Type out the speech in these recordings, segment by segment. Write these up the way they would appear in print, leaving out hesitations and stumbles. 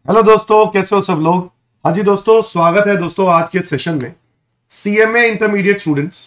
Hello दोस्तों, कैसे हो सब लोग। हाँ जी दोस्तों, स्वागत है दोस्तों आज के सेशन में। सीएमए इंटरमीडिएट स्टूडेंट्स,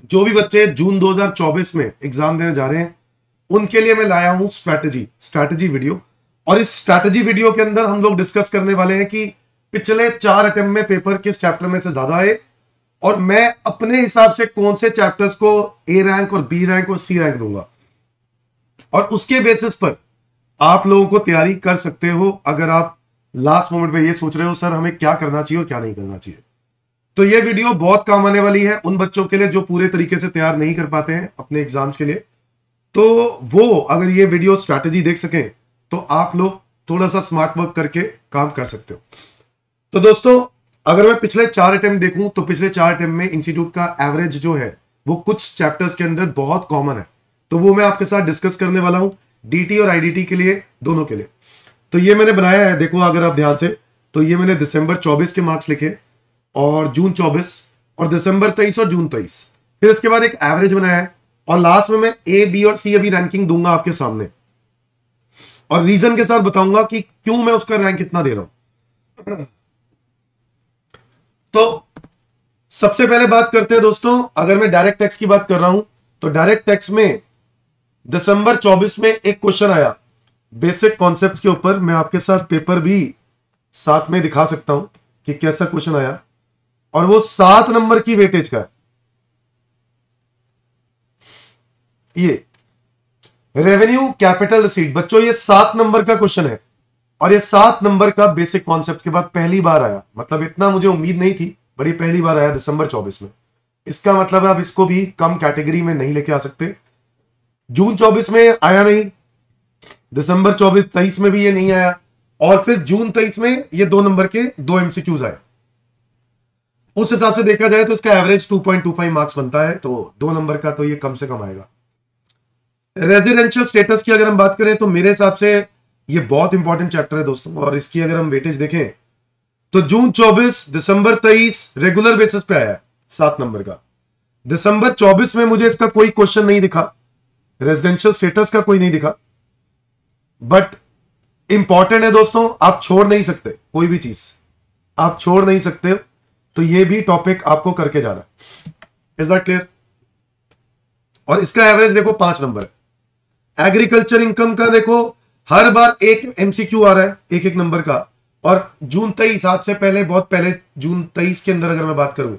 जो भी बच्चे जून 2024 में एग्जाम देने जा रहे हैं, उनके लिए मैं लाया हूं स्ट्रैटेजी वीडियो। और इस स्ट्रैटेजी वीडियो के अंदर हम लोग डिस्कस करने वाले हैं कि पिछले 4 अटेम्प्ट में पेपर किस चैप्टर में से ज्यादा है, और मैं अपने हिसाब से कौन से चैप्टर्स को ए रैंक और बी रैंक और सी रैंक दूंगा, और उसके बेसिस पर आप लोगों को तैयारी कर सकते हो। अगर आप लास्ट मोमेंट पे ये सोच रहे हो सर हमें क्या करना चाहिए और क्या नहीं करना चाहिए, तो ये वीडियो बहुत काम आने वाली है उन बच्चों के लिए जो पूरे तरीके से तैयार नहीं कर पाते हैं अपने एग्जाम्स के लिए। तो वो अगर ये वीडियो स्ट्रैटेजी देख सकें तो आप लोग थोड़ा सा स्मार्ट वर्क करके काम कर सकते हो। तो दोस्तों, अगर मैं पिछले 4 अटेम्प्ट देखूं तो पिछले 4 अटेम्प्ट में इंस्टीट्यूट का एवरेज जो है वो कुछ चैप्टर्स के अंदर बहुत कॉमन है, तो वो मैं आपके साथ डिस्कस करने वाला हूं, डीटी और आईडीटी के लिए, दोनों के लिए। तो ये मैंने बनाया है, देखो अगर आप ध्यान से, तो ये मैंने दिसंबर 24 के मार्क्स लिखे और जून 24 और दिसंबर 23 और जून 23, फिर इसके बाद एक एवरेज बनाया है, और लास्ट में मैं ए बी और सी अभी रैंकिंग दूंगा आपके सामने, और रीजन के साथ बताऊंगा कि क्यों मैं उसका रैंक कितना दे रहा हूं। तो सबसे पहले बात करते हैं दोस्तों, अगर मैं डायरेक्ट टैक्स की बात कर रहा हूं तो डायरेक्ट टैक्स में दिसंबर 24 में एक क्वेश्चन आया बेसिक कॉन्सेप्ट्स के ऊपर। मैं आपके साथ पेपर भी साथ में दिखा सकता हूं कि कैसा क्वेश्चन आया, और वो 7 नंबर की वेटेज का है। ये रेवेन्यू कैपिटल रिसीट बच्चों, ये 7 नंबर का क्वेश्चन है, और ये 7 नंबर का बेसिक कॉन्सेप्ट के बाद पहली बार आया। मतलब इतना मुझे उम्मीद नहीं थी, बड़ी पहली बार आया दिसंबर 24 में। इसका मतलब है आप इसको भी कम कैटेगरी में नहीं लेके आ सकते। जून 24 में आया नहीं, दिसंबर 23 में भी ये नहीं आया, और फिर जून 23 में ये 2 नंबर के 2 एमसीक्यूज आए। उस हिसाब से देखा जाए तो इसका एवरेज 2.25 मार्क्स बनता है, तो 2 नंबर का तो ये कम से कम आएगा। रेजिडेंशियल स्टेटस की अगर हम बात करें तो मेरे हिसाब से ये बहुत इंपॉर्टेंट चैप्टर है दोस्तों, और इसकी अगर हम वेटेज देखें तो जून 24 दिसंबर 23 रेगुलर बेसिस पे आया है 7 नंबर का। दिसंबर 24 में मुझे इसका कोई क्वेश्चन नहीं दिखा, रेजिडेंशियल स्टेटस का कोई नहीं दिखा, बट इंपॉर्टेंट है दोस्तों, आप छोड़ नहीं सकते, कोई भी चीज आप छोड़ नहीं सकते, तो ये भी टॉपिक आपको करके जाना है। Is that clear? और इसका एवरेज देखो 5 नंबर है। एग्रीकल्चर इनकम का देखो हर बार एक एमसीक्यू आ रहा है एक एक नंबर का, और जून 23 आज से पहले, बहुत पहले जून 23 के अंदर अगर मैं बात करूं,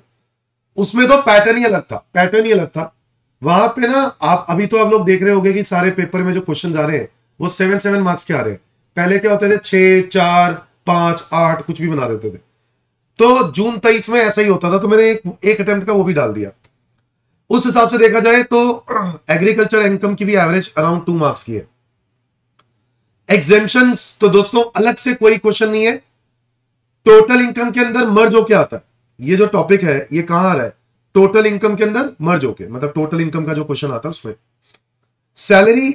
उसमें तो पैटर्न ही अलग था। वहां पे ना आप अभी तो आप लोग देख रहे होंगे कि सारे पेपर में जो क्वेश्चन आ रहे हैं वो 7 मार्क्स के आ रहे हैं। पहले क्या होते थे 6, 4, 5, 8 कुछ भी बना देते थे। तो जून 23 में ऐसा ही होता था, तो मैंने एक अटेम्प्ट का वो भी डाल दिया। उस हिसाब से देखा जाए तो एग्रीकल्चर इनकम की भी एवरेज अराउंड 2 मार्क्स की है। एग्जेम्पशंस तो दोस्तों अलग से कोई क्वेश्चन नहीं है। टोटल इनकम के अंदर मर्ज होके आता है, ये जो टॉपिक है ये कहां आ रहा है, टोटल इनकम के अंदर मर्ज होके, मतलब टोटल इनकम का जो क्वेश्चन आता है उसमें। सैलरी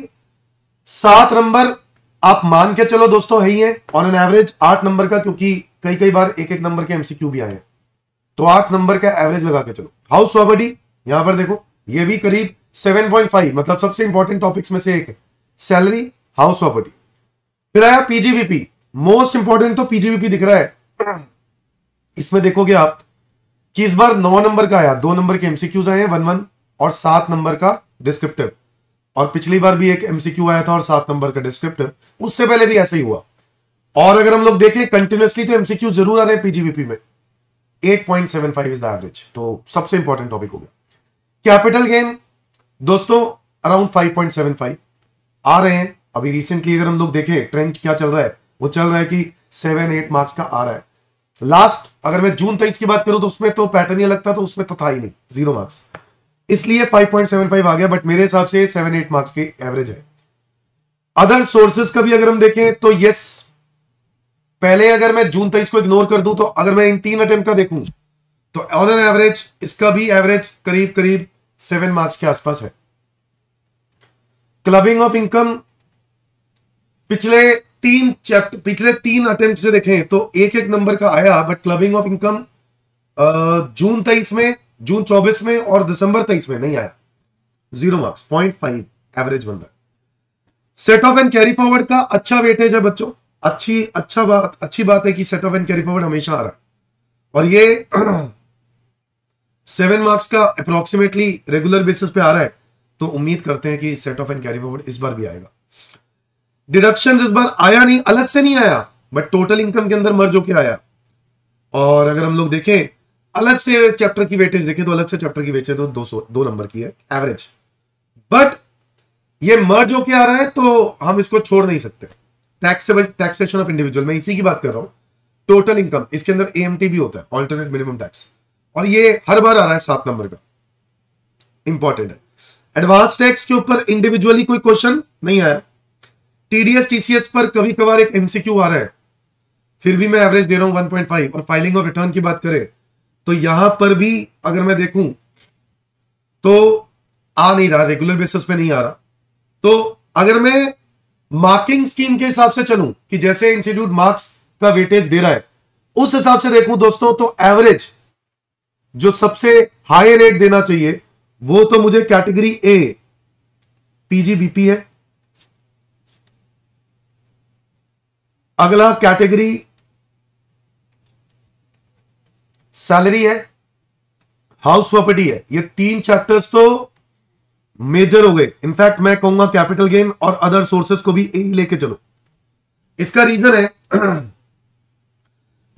7 नंबर आप मान के चलो दोस्तों है ही है, ऑन एन एवरेज 8 नंबर का, क्योंकि कई बार एक एक नंबर के एमसीक्यू भी आए हैं, तो 8 नंबर का एवरेज लगा के चलो। हाउस प्रॉपर्टी यहां पर देखो ये भी करीब 7.5, मतलब सबसे इंपॉर्टेंट टॉपिक्स में से एक है, सैलरी, हाउस प्रॉपर्टी। फिर आया पीजीवीपी, मोस्ट इंपॉर्टेंट तो पीजीवीपी दिख रहा है। इसमें देखोगे आप कि इस बार 9 नंबर का आया, 2 नंबर के एमसीक्यूज आए हैं 1-1, और 7 नंबर का डिस्क्रिप्टिव, और पिछली बार भी एक एमसीक्यू आया था और 7 नंबर का डिस्क्रिप्टिव, उससे पहले भी ऐसा ही हुआ। और अगर हम लोग देखें कंटिन्यूअसली तो एमसीक्यू जरूर आ रहे हैं पीजीवीपी में। 8.75 इज द एवरेज, तो सबसे इंपॉर्टेंट टॉपिक हो गया। कैपिटल गेन दोस्तों अराउंड 5.75 आ रहे हैं। अभी रिसेंटली अगर हम लोग देखें ट्रेंड क्या चल रहा है, वो चल रहा है कि 7-8 मार्क्स का आ रहा है। लास्ट अगर मैं जून 23 की बात करूं तो उसमें तो पैटर्न ही लगता, तो उसमें तो था ही नहीं, 0 मार्क्स, इसलिए 5.75 आ गया, बट मेरे हिसाब से 7-8 मार्क्स की एवरेज है। अदर सोर्सेज का भी अगर हम देखें तो यस, पहले अगर मैं जून 23 को इग्नोर कर दूं तो अगर मैं इन 3 अटेम्प्ट का देखूं तो ऑन एन एवरेज इसका भी एवरेज करीब 7 मार्क्स के आसपास है। क्लबिंग ऑफ इनकम पिछले 3 अटेम्प्ट से देखें तो एक एक नंबर का आया, बट क्लबिंग ऑफ इनकम जून 23 में, जून 24 में और दिसंबर 23 में नहीं आया, 0 मार्क्स, 0.5 एवरेज बन रहा है। Set of and carry forward का अच्छा वेटेज है बच्चों, अच्छी बात है कि set of and carry forward हमेशा आ रहा है, और ये 7 मार्क्स का अप्रोक्सीमेटली रेगुलर बेसिस पे आ रहा है, तो उम्मीद करते हैं कि set of and carry forward इस बार भी आएगा। डिडक्शन इस बार आया नहीं, अलग से नहीं आया, बट टोटल इनकम के अंदर मर्ज होके आया। और अगर हम लोग देखें अलग से चैप्टर की वेटेज देखें तो अलग से चैप्टर की वेटेज तो 2 नंबर की है एवरेज, बट ये मर्ज होके आ रहा है तो हम इसको छोड़ नहीं सकते। टैक्सेशन ऑफ इंडिविजुअल, मैं इसी की बात कर रहा हूं। टोटल इनकम, इसके अंदर एएमटी भी होता है, ऑल्टरनेट मिनिमम टैक्स, और ये हर बार आ रहा है 7 नंबर का, इंपॉर्टेंट है। एडवांस टैक्स के ऊपर इंडिविजुअली कोई क्वेश्चन नहीं आया। टीडीएस टीसीएस पर कभी कभार एक एमसीक्यू आ रहा है, फिर भी मैं एवरेज दे रहा हूं 1.5। और फाइलिंग ऑफ रिटर्न की बात करें तो यहां पर भी अगर मैं देखूं तो आ नहीं रहा, रेगुलर बेसिस पे नहीं आ रहा। तो अगर मैं मार्किंग स्कीम के हिसाब से चलूं कि जैसे इंस्टीट्यूट मार्क्स का वेटेज दे रहा है उस हिसाब से देखूं दोस्तों, तो एवरेज जो सबसे हाई रेट देना चाहिए वो तो मुझे कैटेगरी ए पीजीबीपी है। अगला कैटेगरी सैलरी है, हाउस प्रॉपर्टी है। ये 3 चैप्टर्स तो मेजर हो गए। इनफैक्ट मैं कहूंगा कैपिटल गेन और अदर सोर्सेस को भी ए लेके चलो। इसका रीजन है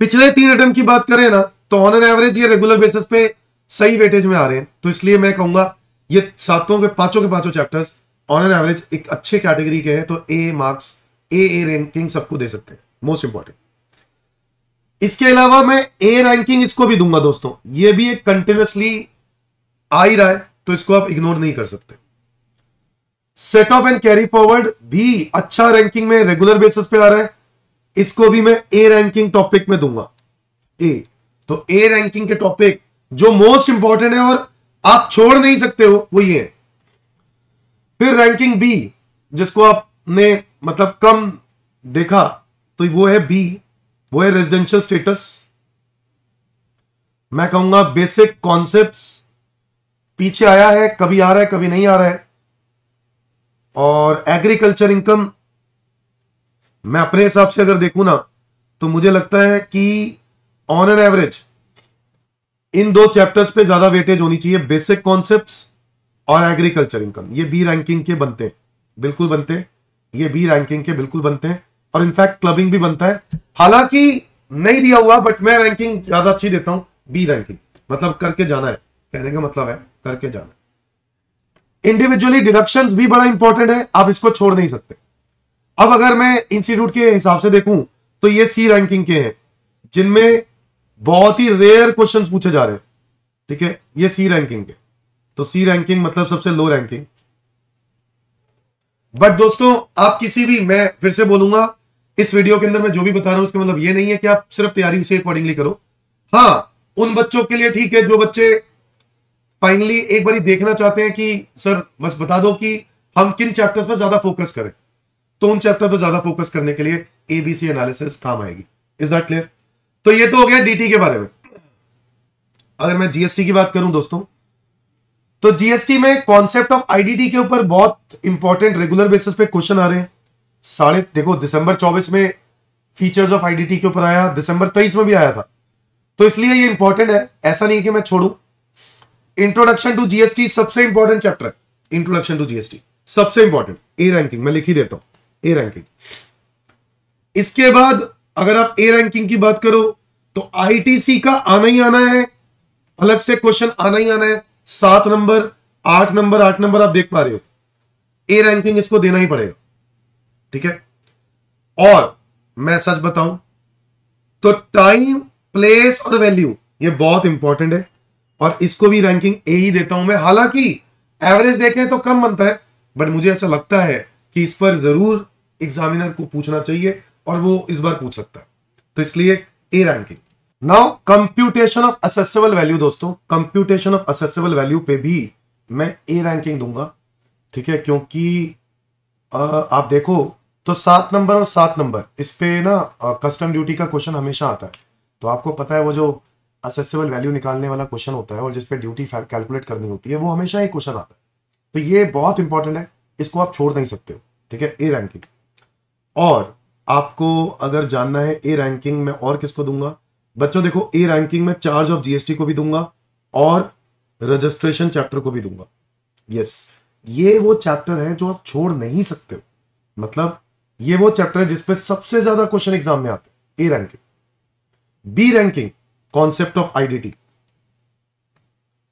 पिछले 3 अटेम्प्ट की बात करें ना तो ऑन एन एवरेज ये रेगुलर बेसिस पे सही वेटेज में आ रहे हैं, तो इसलिए मैं कहूंगा ये पांचों के पांचों चैप्टर्स ऑन एन एवरेज एक अच्छे कैटेगरी के हैं, तो ए मार्क्स, ए रैंकिंग सबको दे सकते हैं, मोस्ट इंपॉर्टेंट। इसके अलावा मैं ए रैंकिंग इसको भी दूंगा दोस्तों, ये भी एक कंटिन्यूअसली आ ही रहा है, तो इसको आप इग्नोर नहीं कर सकते। Set of and carry forward भी अच्छा रैंकिंग में रेगुलर बेसिस पे आ रहा है, इसको भी मैं ए रैंकिंग टॉपिक में दूंगा। ए तो ए रैंकिंग के टॉपिक जो मोस्ट इंपॉर्टेंट है और आप छोड़ नहीं सकते हो वो ये है। फिर रैंकिंग बी जिसको आपने मतलब कम देखा तो वो है बी, वो है रेजिडेंशियल स्टेटस। मैं कहूंगा बेसिक कॉन्सेप्ट्स पीछे आया है, कभी आ रहा है कभी नहीं आ रहा है। और एग्रीकल्चर इनकम मैं अपने हिसाब से अगर देखूं ना तो मुझे लगता है कि on an average in 2 chapters पे ज्यादा वेटेज होनी चाहिए, बेसिक कॉन्सेप्ट्स और एग्रीकल्चर इनकम। ये बी रैंकिंग के बनते हैं, बिल्कुल बनते हैं, ये बी रैंकिंग के बिल्कुल बनते हैं, और इनफैक्ट क्लबिंग भी बनता है। हालांकि नहीं दिया हुआ बट मैं रैंकिंग ज्यादा अच्छी देता हूं, बी रैंकिंग, मतलब करके जाना है, कहने का मतलब है करके जाना है। इंडिविजुअली डिडक्शंस भी बड़ा इंपॉर्टेंट है, आप इसको छोड़ नहीं सकते। अब अगर मैं इंस्टीट्यूट के हिसाब से देखूं तो ये सी रैंकिंग के हैं जिनमें बहुत ही रेयर क्वेश्चंस पूछे जा रहे हैं, ठीक है, ये सी रैंकिंग के। तो सी रैंकिंग मतलब सबसे लो रैंकिंग। बट दोस्तों आप किसी भी, मैं फिर से बोलूंगा इस वीडियो के अंदर मैं जो भी बता रहा हूं उसका मतलब ये नहीं है कि आप सिर्फ तैयारी उसे अकॉर्डिंगली करो। हां उन बच्चों के लिए ठीक है जो बच्चे फाइनली एक बार देखना चाहते हैं कि सर बस बता दो कि हम किन चैप्टर्स पर ज्यादा फोकस करें, तो उन चैप्टर पर ज्यादा फोकस करने के लिए एबीसी एनालिसिस काम आएगी। Is that clear? तो ये तो हो गया डीटी के बारे में। अगर मैं जीएसटी की बात करूं दोस्तों तो जीएसटी में कॉन्सेप्ट ऑफ आईडीटी के ऊपर बहुत इंपॉर्टेंट रेगुलर बेसिस पे क्वेश्चन आ रहे हैं। देखो दिसंबर 24 में फीचर्स ऑफ आईडीटी के ऊपर आया, दिसंबर 23 में भी आया था, तो इसलिए ये इंपॉर्टेंट है, ऐसा नहीं है कि मैं छोड़ू। इंट्रोडक्शन टू जीएसटी सबसे इंपॉर्टेंट चैप्टर है, इंट्रोडक्शन टू जीएसटी सबसे इंपॉर्टेंट, ए रैंकिंग मैं लिख ही देता हूं, ए रैंकिंग। इसके बाद अगर आप ए रैंकिंग की बात करो तो आईटीसी का आना ही आना है, अलग से क्वेश्चन आना ही आना है। 7 नंबर 8 नंबर 8 नंबर आप देख पा रहे हो, ए रैंकिंग इसको देना ही पड़ेगा, ठीक है। और मैं सच बताऊं तो टाइम, प्लेस और वैल्यू ये बहुत इंपॉर्टेंट है, और इसको भी रैंकिंग ए ही देता हूं मैं। हालांकि एवरेज देखें तो कम बनता है, बट मुझे ऐसा लगता है कि इस पर जरूर एग्जामिनर को पूछना चाहिए और वो इस बार पूछ सकता है, तो इसलिए A ranking. Now computation of assessable value दोस्तों, कंप्यूटेशन ऑफ असेसेबल वैल्यू पे भी मैं ए रैंकिंग दूंगा, ठीक है, क्योंकि आप देखो तो 7 नंबर और 7 नंबर इस पे ना कस्टम ड्यूटी का क्वेश्चन हमेशा आता है। तो आपको पता है वो जो असेसेबल वैल्यू निकालने वाला क्वेश्चन होता है और जिस पे ड्यूटी कैलकुलेट करनी होती है वो हमेशा एक क्वेश्चन आता है, तो ये बहुत इंपॉर्टेंट है, इसको आप छोड़ नहीं सकते हो, ठीक है, ए रैंकिंग। और आपको अगर जानना है ए रैंकिंग में और किसको दूंगा बच्चों, देखो ए रैंकिंग में चार्ज ऑफ जीएसटी को भी दूंगा और रजिस्ट्रेशन चैप्टर को भी दूंगा। यस, ये वो चैप्टर है जो आप छोड़ नहीं सकते हो, मतलब ये वो चैप्टर है जिसपे सबसे ज्यादा क्वेश्चन एग्जाम में आते हैं। A ranking. B ranking concept of IDT.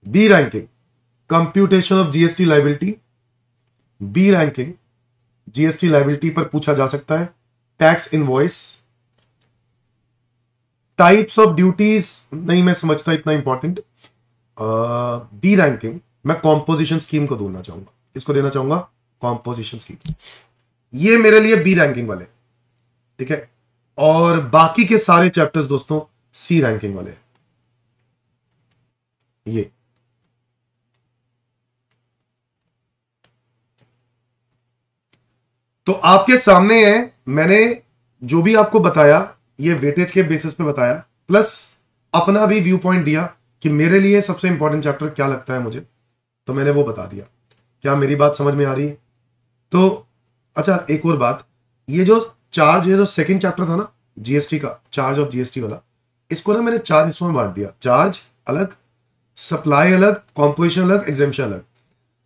B ranking computation of GST liability. B ranking GST liability पर पूछा जा सकता है। Tax invoice. Types of duties नहीं मैं समझता इतना इंपॉर्टेंट। बी रैंकिंग मैं कॉम्पोजिशन स्कीम को देना चाहूंगा। इसको देना चाहूंगा कॉम्पोजिशन स्कीम। ये मेरे लिए बी रैंकिंग वाले, ठीक है। और बाकी के सारे चैप्टर्स दोस्तों सी रैंकिंग वाले। ये तो आपके सामने है, मैंने जो भी आपको बताया ये वेटेज के बेसिस पे बताया, प्लस अपना भी व्यू पॉइंट दिया कि मेरे लिए सबसे इंपॉर्टेंट चैप्टर क्या लगता है मुझे, तो मैंने वो बता दिया। क्या मेरी बात समझ में आ रही है? तो अच्छा एक और बात, ये जो चार्ज, ये जो सेकंड चैप्टर था ना जीएसटी का, चार्ज ऑफ जीएसटी वाला, इसको ना मैंने 4 हिस्सों में बांट दिया। चार्ज अलग, सप्लाई अलग, कॉम्पोजिशन अलग, एग्जेम्पशन अलग।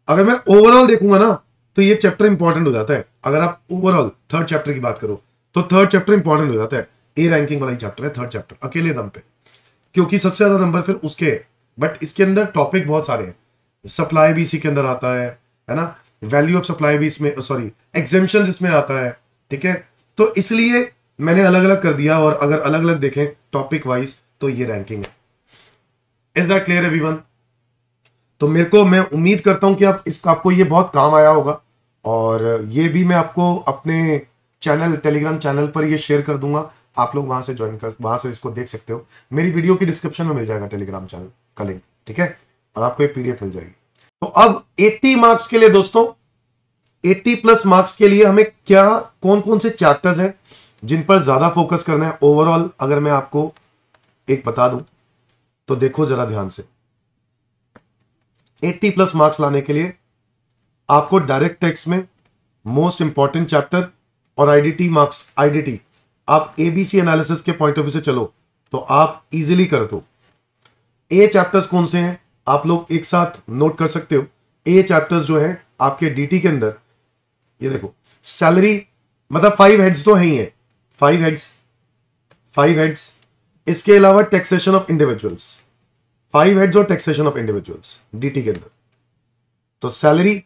अगर मैं ओवरऑल देखूंगा ना तो ये चैप्टर इंपॉर्टेंट हो जाता है। अगर आप ओवरऑल थर्ड चैप्टर की बात करो तो थर्ड चैप्टर इंपॉर्टेंट हो जाता है। ए रैंकिंग वाला ही चैप्टर है थर्ड चैप्टर, अकेले दम पे, क्योंकि सबसे ज्यादा नंबर फिर उसके है। बट इसके अंदर टॉपिक बहुत सारे हैं। सप्लाई भी इसी के अंदर आता है ना, वैल्यू ऑफ सप्लाई भी इसमें, सॉरी एग्जेम्पशन इसमें आता है, ठीक है। तो इसलिए मैंने अलग अलग कर दिया, और अगर अलग अलग देखें टॉपिक वाइज तो ये रैंकिंग है। Is that clear everyone? तो मैं उम्मीद करता हूं कि आपको ये बहुत काम आया होगा, और ये भी मैं आपको अपने चैनल, टेलीग्राम चैनल पर ये शेयर कर दूंगा। आप लोग वहां से ज्वाइन कर, वहां से इसको देख सकते हो। मेरी वीडियो की डिस्क्रिप्शन में मिल जाएगा टेलीग्राम चैनल का लिंक, ठीक है, और आपको एक पीडीएफ मिल जाएगी। तो अब 80 मार्क्स के लिए दोस्तों, 80 प्लस मार्क्स के लिए हमें क्या, कौन कौन से चैप्टर्स हैं जिन पर ज्यादा फोकस करना है ओवरऑल, अगर मैं आपको एक बता दूं तो देखो जरा ध्यान से। 80 प्लस मार्क्स लाने के लिए आपको डायरेक्ट टैक्स में मोस्ट इंपॉर्टेंट चैप्टर और आईडीटी मार्क्स, आईडीटी आप एबीसी एनालिसिस के पॉइंट ऑफ व्यू से चलो तो आप इजीली कर दो। ए चैप्टर्स कौन से हैं आप लोग एक साथ नोट कर सकते हो। ए चैप्टर्स जो है आपके डीटी के अंदर, ये देखो सैलरी, मतलब 5 हेड्स तो है ही है, 5 हेड्स। इसके अलावा टैक्सेशन ऑफ इंडिविजुअल्स, 5 हेड्स और टैक्सेशन ऑफ इंडिविजुअल्स डीटी के अंदर। तो salary,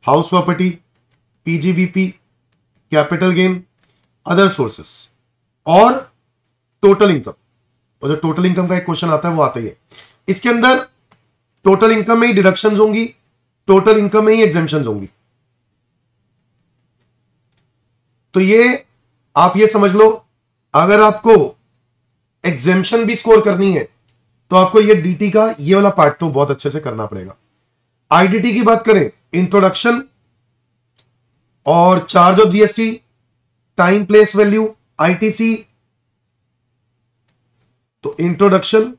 house property, PGBP, capital gain, other sources और टोटल इनकम। और जो टोटल इनकम का एक क्वेश्चन आता है वो आता ही है। इसके अंदर टोटल इनकम में ही डिडक्शंस होंगी, टोटल इनकम में ही एग्जेम्पशंस होंगी। तो ये आप ये समझ लो, अगर आपको एग्जेम्पशन भी स्कोर करनी है तो आपको ये डीटी का ये वाला पार्ट तो बहुत अच्छे से करना पड़ेगा। आईडीटी की बात करें, इंट्रोडक्शन और charge of GST, time place value, ITC. तो introduction,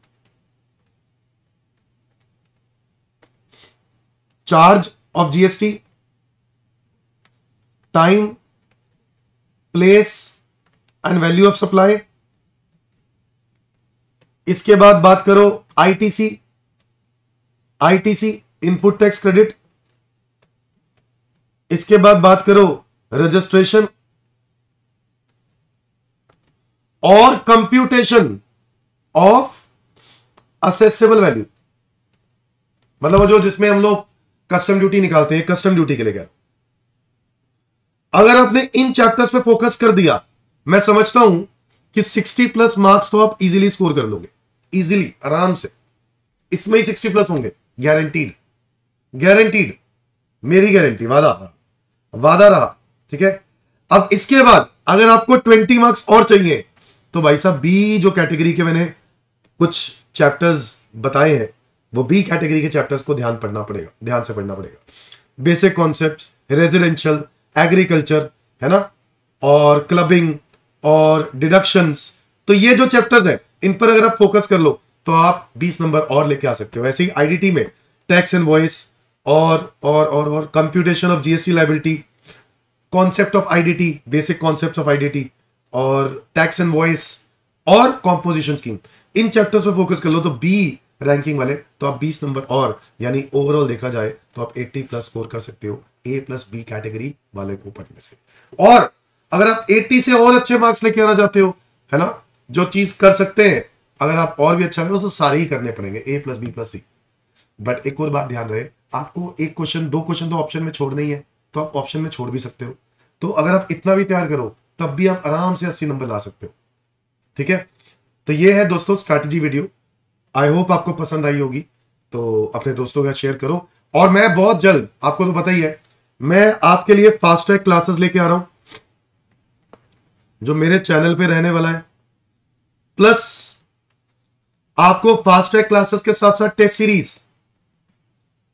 charge of GST, time, place and value of supply. इसके बाद बात करो आईटीसी, इनपुट टैक्स क्रेडिट। इसके बाद बात करो रजिस्ट्रेशन और कंप्यूटेशन ऑफ असेसेबल वैल्यू, मतलब जो जिसमें हम लोग कस्टम ड्यूटी निकालते हैं, कस्टम ड्यूटी के लिए क्या। अगर आपने इन चैप्टर्स पे फोकस कर दिया, मैं समझता हूं कि 60 प्लस मार्क्स तो आप इजीली स्कोर कर लोगे, इजीली, आराम से। इसमें ही 60 प्लस होंगे, गारंटीड, गारंटीड, मेरी गारंटी, वादा रहा, ठीक है। अब इसके बाद अगर आपको 20 मार्क्स और चाहिए तो भाई साहब बी जो कैटेगरी के मैंने कुछ चैप्टर्स बताए हैं, वो बी कैटेगरी के चैप्टर्स को ध्यान से पढ़ना पड़ेगा। बेसिक कॉन्सेप्ट्स, रेजिडेंशियल, एग्रीकल्चर, है ना, और क्लबिंग और डिडक्शंस। तो ये जो चैप्टर्स हैं इन पर अगर आप फोकस कर लो तो आप 20 नंबर और लेके आ सकते हो। ऐसे ही आईडीटी में टैक्स इनवॉइस और computation of GST liability, concept of IDT, basic concept of IDT, और टैक्स एंड वॉइस और कॉम्पोजिशन स्कीम, इन चैप्टर्स पे फोकस कर लो तो बी रैंकिंग वाले तो आप 20 नंबर और, यानी ओवरऑल देखा जाए तो आप 80+ स्कोर कर सकते हो A+B कैटेगरी वाले को पढ़ने से। और अगर आप 80 से और अच्छे मार्क्स लेके आना चाहते हो, है ना, जो चीज कर सकते हैं, अगर आप और भी अच्छा करो तो सारे ही करने पड़ेंगे, A+B+C। बट एक और बात ध्यान रहे, आपको एक क्वेश्चन, 2 क्वेश्चन तो ऑप्शन में छोड़ना ही है, तो आप ऑप्शन में छोड़ भी सकते हो। तो अगर आप इतना भी तैयार करो तब भी आप आराम से 80 नंबर ला सकते हो। ठीक है, तो ये है दोस्तों स्ट्रैटेजी वीडियो। आई होप आपको पसंद आई होगी, तो अपने दोस्तों के साथ शेयर करो। और मैं बहुत जल्द, आपको तो पता ही है, मैं आपके लिए फास्ट ट्रैक क्लासेस लेके आ रहा हूं जो मेरे चैनल पे रहने वाला है। प्लस आपको फास्ट ट्रैक क्लासेस के साथ साथ टेस्ट सीरीज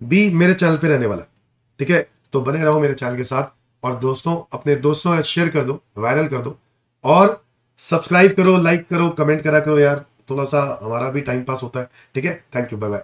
भी मेरे चैनल पे रहने वाला है। ठीक है, तो बने रहो मेरे चैनल के साथ, और दोस्तों अपने दोस्तों के साथ शेयर कर दो, वायरल कर दो, और सब्सक्राइब करो, लाइक करो, कमेंट करा करो यार, थोड़ा सा हमारा भी टाइम पास होता है। ठीक है, थैंक यू, बाय बाय।